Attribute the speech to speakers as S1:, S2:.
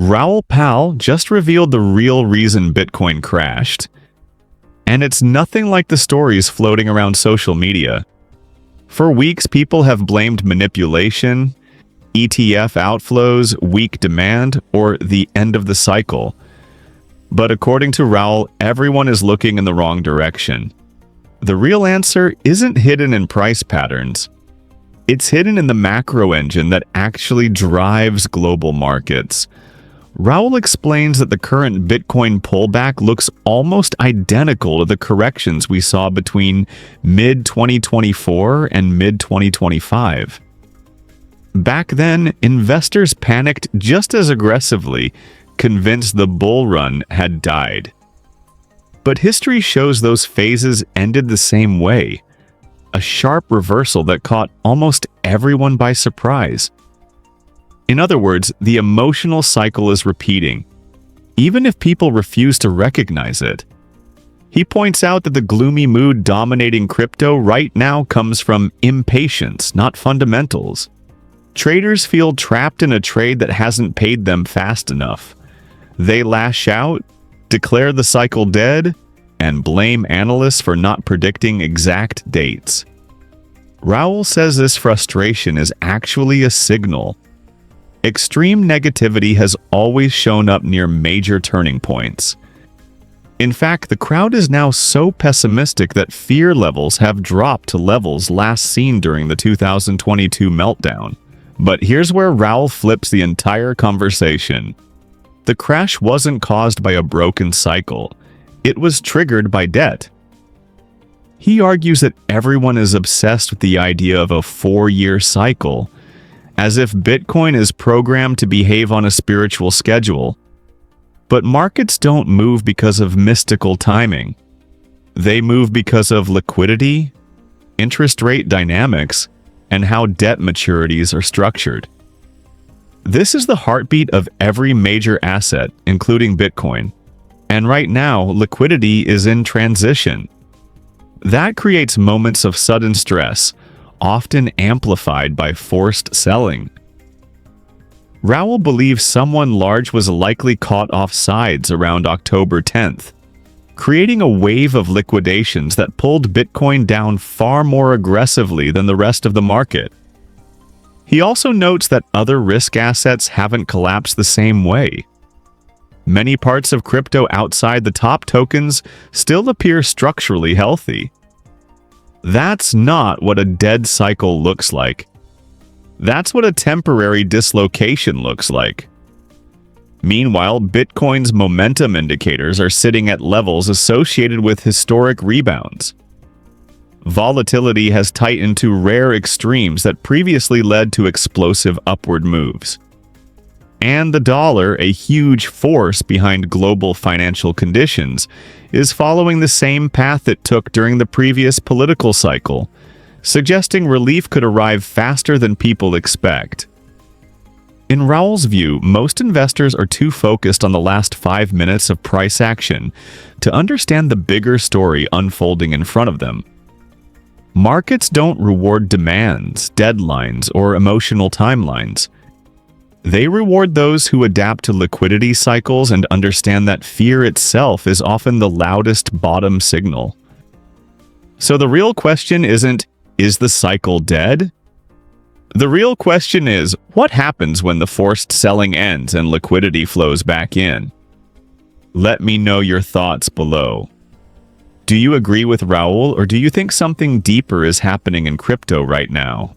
S1: Raoul Pal just revealed the real reason Bitcoin crashed, and it's nothing like the stories floating around social media. For weeks, people have blamed manipulation, ETF outflows, weak demand, or the end of the cycle. But according to Raoul, everyone is looking in the wrong direction. The real answer isn't hidden in price patterns. It's hidden in the macro engine that actually drives global markets. Raoul explains that the current Bitcoin pullback looks almost identical to the corrections we saw between mid-2024 and mid-2025. Back then, investors panicked just as aggressively, convinced the bull run had died. But history shows those phases ended the same way, a sharp reversal that caught almost everyone by surprise. In other words, the emotional cycle is repeating, even if people refuse to recognize it. He points out that the gloomy mood dominating crypto right now comes from impatience, not fundamentals. Traders feel trapped in a trade that hasn't paid them fast enough. They lash out, declare the cycle dead, and blame analysts for not predicting exact dates. Raoul says this frustration is actually a signal. Extreme negativity has always shown up near major turning points. In fact, the crowd is now so pessimistic that fear levels have dropped to levels last seen during the 2022 meltdown. But here's where Raoul flips the entire conversation. The crash wasn't caused by a broken cycle. It was triggered by debt. He argues that everyone is obsessed with the idea of a 4-year cycle, as if Bitcoin is programmed to behave on a spiritual schedule. But markets don't move because of mystical timing. They move because of liquidity, interest rate dynamics, and how debt maturities are structured. This is the heartbeat of every major asset, including Bitcoin. And right now, liquidity is in transition. That creates moments of sudden stress, often amplified by forced selling. Raoul believes someone large was likely caught off sides around October 10th, creating a wave of liquidations that pulled Bitcoin down far more aggressively than the rest of the market. He also notes that other risk assets haven't collapsed the same way. Many parts of crypto outside the top tokens still appear structurally healthy. That's not what a dead cycle looks like. That's what a temporary dislocation looks like. Meanwhile, Bitcoin's momentum indicators are sitting at levels associated with historic rebounds. Volatility has tightened to rare extremes that previously led to explosive upward moves. And the dollar, a huge force behind global financial conditions, is following the same path it took during the previous political cycle, suggesting relief could arrive faster than people expect. In Raoul's view, most investors are too focused on the last 5 minutes of price action to understand the bigger story unfolding in front of them. Markets don't reward demands, deadlines, or emotional timelines. They reward those who adapt to liquidity cycles and understand that fear itself is often the loudest bottom signal. So the real question isn't, is the cycle dead? The real question is, what happens when the forced selling ends and liquidity flows back in? Let me know your thoughts below. Do you agree with Raoul, or do you think something deeper is happening in crypto right now?